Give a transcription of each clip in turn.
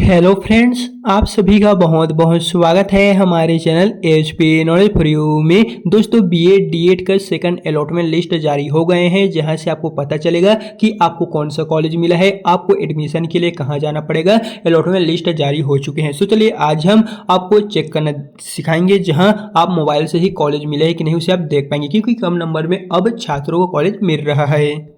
Hello friends, आप सभी का बहुत बहुत स्वागत है हमारे channel HP knowledge for you में। दोस्तों बीएड डीएड का सेकंड अलॉटमेंट लिस्ट जारी हो गए हैं, जहां से आपको पता चलेगा कि आपको कौन सा कॉलेज मिला है, आपको एडमिशन के लिए कहां जाना पड़ेगा। अलॉटमेंट लिस्ट जारी हो चुके हैं। सो चलिए आज हम आपको चेक करना सिखाएंगे, जहाँ आप मोबाइल से ही कॉलेज मिले है कि नहीं उसे आप देख पाएंगे, क्योंकि कम नंबर में अब छात्रों को कॉलेज मिल रहा है।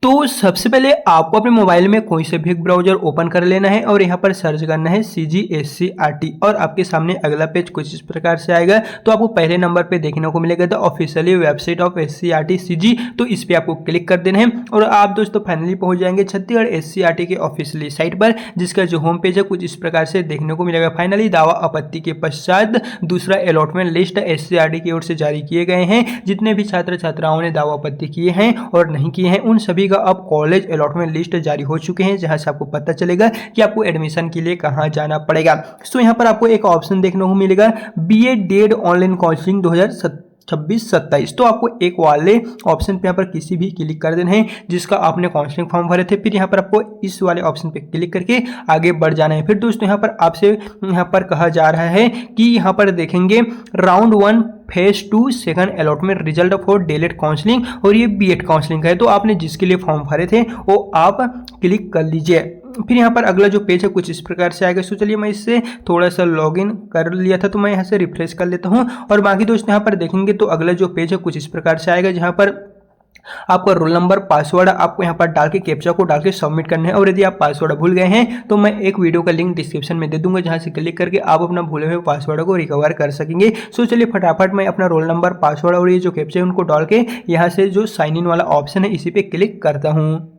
तो सबसे पहले आपको अपने मोबाइल में कोई से भी एक ब्राउजर ओपन कर लेना है और यहाँ पर सर्च करना है CGSCRT और आपके सामने अगला पेज कुछ इस प्रकार से आएगा। तो आपको पहले नंबर पे देखने को मिलेगा the officially website of SCRT CG, तो इस पे आपको क्लिक कर देना है और आप दोस्तों फाइनली पहुंच जाएंगे छत्तीसगढ़ SCRT के ऑफिशियली साइट पर, जिसका जो होम पेज है कुछ इस प्रकार से देखने को मिलेगा। फाइनली दावा आपत्ति के पश्चात दूसरा अलॉटमेंट लिस्ट SCRT की ओर से जारी किए गए हैं। जितने भी छात्र छात्राओं ने दावा आपत्ति किए हैं और नहीं किए हैं, उन सभी का अब कॉलेज अलॉटमेंट लिस्ट जारी हो चुके हैं, जहां से आपको पता चलेगा कि आपको एडमिशन के लिए कहां जाना पड़ेगा। तो यहां पर आपको एक ऑप्शन देखने को मिलेगा बीएड डीएड ऑनलाइन काउंसलिंग 2026-27। तो आपको एक वाले ऑप्शन पे यहाँ पर किसी भी क्लिक कर देना है जिसका आपने काउंसलिंग फॉर्म भरे थे। फिर यहाँ पर आपको इस वाले ऑप्शन पे क्लिक करके आगे बढ़ जाना है। फिर दोस्तों यहाँ पर आपसे यहाँ पर कहा जा रहा है कि यहाँ पर देखेंगे round 1 phase 2 second allotment result for DElEd counselling, और ये बीएड काउंसलिंग है। तो आपने जिसके लिए फॉर्म भरे थे वो आप क्लिक कर लीजिए। फिर यहाँ पर अगला जो पेज है कुछ इस प्रकार से आएगा। सो चलिए मैं इससे थोड़ा सा लॉगिन कर लिया था, तो मैं यहाँ से रिफ्रेश कर लेता हूँ और बाकी दोस्त यहाँ पर देखेंगे तो अगला जो पेज है कुछ इस प्रकार से आएगा, जहाँ पर आपका रोल नंबर पासवर्ड आपको यहाँ पर डाल के कैप्चा को डाल के सबमिट करना है। और यदि आप पासवर्ड भूल गए हैं तो मैं एक वीडियो का लिंक डिस्क्रिप्शन में दे दूंगा, जहां से क्लिक करके आप अपना भूले हुए पासवर्ड को रिकवर कर सकेंगे। सो चलिए फटाफट मैं अपना रोल नंबर पासवर्ड और ये जो कैप्चा है उनको डाल के यहाँ से जो साइन इन वाला ऑप्शन है इसी पे क्लिक करता हूँ।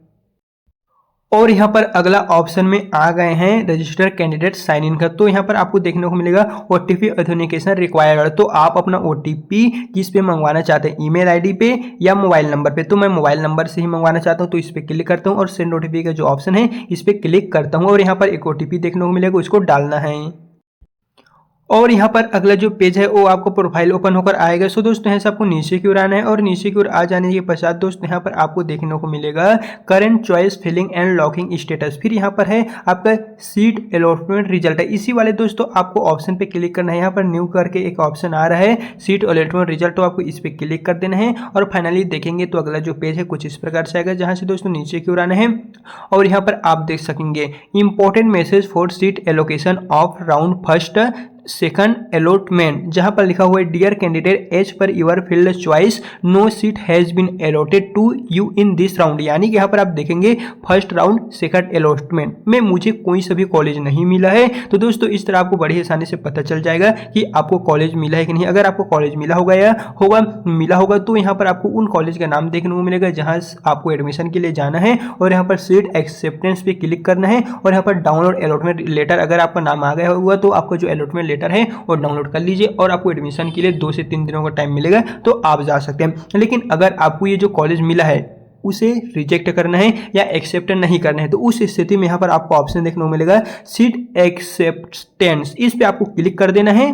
और यहाँ पर अगला ऑप्शन में आ गए हैं रजिस्टर कैंडिडेट साइन इन का। तो यहाँ पर आपको देखने को मिलेगा OTP ऑथेंटिकेशन रिक्वायर्ड। तो आप अपना OTP किस पे मंगवाना चाहते हैं, ईमेल आईडी पे या मोबाइल नंबर पे। तो मैं मोबाइल नंबर से ही मंगवाना चाहता हूँ, तो इस पे क्लिक करता हूँ और सेंड OTP का जो ऑप्शन है इस पे क्लिक करता हूँ और यहाँ पर एक OTP देखने को मिलेगा, उसको डालना है। और यहाँ पर अगला जो पेज है वो आपको प्रोफाइल ओपन होकर आएगा। सो दोस्तों यहाँ से आपको नीचे की ओर आना है और नीचे की ओर आ जाने के पश्चात दोस्तों यहाँ पर आपको देखने को मिलेगा current choice filling and locking status. फिर यहाँ पर है आपका सीट अलॉटमेंट रिजल्ट है, इसी वाले दोस्तों आपको ऑप्शन पे क्लिक करना है। यहाँ पर न्यू करके एक ऑप्शन आ रहा है सीट अलॉटमेंट रिजल्ट, तो आपको इस पे क्लिक कर देना है और फाइनली देखेंगे तो अगला जो पेज है कुछ इस प्रकार से आएगा, जहाँ से दोस्तों नीचे की ओर आना है और यहाँ पर आप देख सकेंगे important message for seat allocation of round first second allotment, जहां पर लिखा हुआ है dear candidate as per your filled choice no seat has been allotted to you in this round. यानी कि यहाँ पर आप देखेंगे फर्स्ट राउंड सेकंड अलॉटमेंट में मुझे कोई सा भी कॉलेज नहीं मिला है। तो दोस्तों इस तरह आपको बड़ी आसानी से पता चल जाएगा कि आपको कॉलेज मिला है कि नहीं। अगर आपको कॉलेज मिला होगा या मिला होगा तो यहाँ पर आपको उन कॉलेज का नाम देखने को मिलेगा जहाँ आपको एडमिशन के लिए जाना है और यहाँ पर सीट एक्सेप्टेंस पे क्लिक करना है और यहाँ पर डाउनलोड अलॉटमेंट लेटर, अगर आपका नाम आ गया हुआ तो आपका जो अलॉटमेंट लेटर है वो डाउनलोड कर लीजिए और आपको एडमिशन के लिए 2 से 3 दिनों का टाइम मिलेगा, तो आप जा सकते हैं। लेकिन अगर आपको ये जो कॉलेज मिला है उसे रिजेक्ट करना है या एक्सेप्ट नहीं करना है, तो उस स्थिति में यहाँ पर आपको ऑप्शन देखने को मिलेगा सीट एक्सेप्टेंस, इस पे आपको क्लिक कर देना है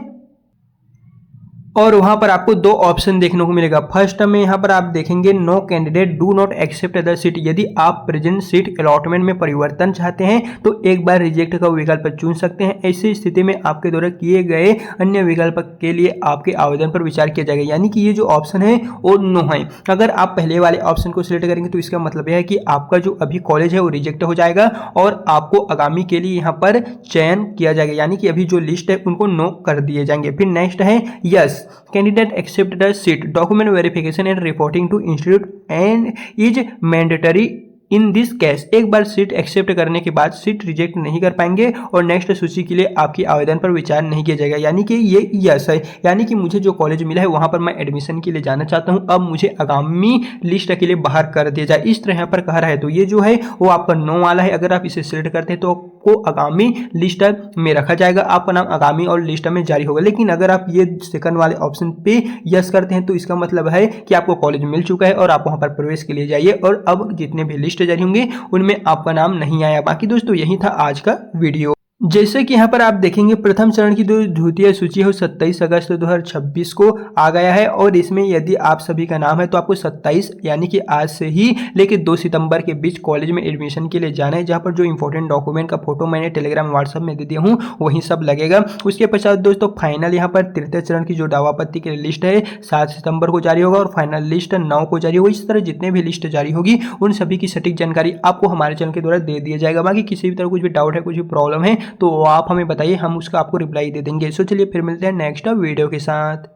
और वहां पर आपको 2 ऑप्शन देखने को मिलेगा। फर्स्ट में यहाँ पर आप देखेंगे no candidate do not accept other seat, यदि आप प्रेजेंट सीट अलॉटमेंट में परिवर्तन चाहते हैं तो एक बार रिजेक्ट का विकल्प चुन सकते हैं। ऐसी स्थिति में आपके द्वारा किए गए अन्य विकल्प के लिए आपके आवेदन पर विचार किया जाएगा, यानी कि ये जो ऑप्शन है वो नो है। अगर आप पहले वाले ऑप्शन को सिलेक्ट करेंगे तो इसका मतलब यह है कि आपका जो अभी कॉलेज है वो रिजेक्ट हो जाएगा और आपको आगामी के लिए यहाँ पर चयन किया जाएगा, यानी कि अभी जो लिस्ट है उनको नो कर दिए जाएंगे। फिर नेक्स्ट है yes candidate accept the seat document verification and reporting to institute and is mandatory in this case, एक बार सीट एक्सेप्ट करने के बाद सीट रिजेक्ट नहीं कर पाएंगे और नेक्स्ट सूची के लिए आपकी आवेदन पर विचार नहीं किया जाएगा, यानी कि ये यस है। यानी कि मुझे जो कॉलेज मिला है वहां पर मैं एडमिशन के लिए जाना चाहता हूं, अब मुझे आगामी लिस्ट के लिए बाहर कर दिया जाए, इस तरह यहाँ पर कह रहा है। तो ये जो है वो आपका नो वाला है, अगर आप इसे सिलेक्ट करते हैं तो आपको आगामी लिस्ट में रखा जाएगा, आपका नाम आगामी और लिस्ट में जारी होगा। लेकिन अगर आप ये सेकंड वाले ऑप्शन पे यस करते हैं तो इसका मतलब है कि आपको कॉलेज मिल चुका है और आप वहां पर प्रवेश के लिए जाइए और अब जितने भी लिस्ट जारी होंगे उनमें आपका नाम नहीं आया। बाकी दोस्तों यही था आज का वीडियो। जैसे कि यहाँ पर आप देखेंगे प्रथम चरण की जो द्वितीय सूची है वो 27 अगस्त 2026 को आ गया है और इसमें यदि आप सभी का नाम है तो आपको 27 यानी कि आज से ही लेके 2 सितंबर के बीच कॉलेज में एडमिशन के लिए जाना है, जहाँ पर जो इंपॉर्टेंट डॉक्यूमेंट का फोटो मैंने टेलीग्राम व्हाट्सएप में दे दिया हूँ वही सब लगेगा। उसके पश्चात दोस्तों फाइनल यहाँ पर तृतीय चरण की जो दावापत्ति की लिस्ट है 7 सितंबर को जारी होगा और फाइनल लिस्ट 9 को जारी होगी। इस तरह जितने भी लिस्ट जारी होगी उन सभी की सटीक जानकारी आपको हमारे चैनल के द्वारा दे दिया जाएगा। बाकी किसी भी तरह कुछ भी डाउट है, कुछ भी प्रॉब्लम है तो आप हमें बताइए, हम उसका आपको रिप्लाई दे देंगे। सो चलिए फिर मिलते हैं नेक्स्ट वीडियो के साथ।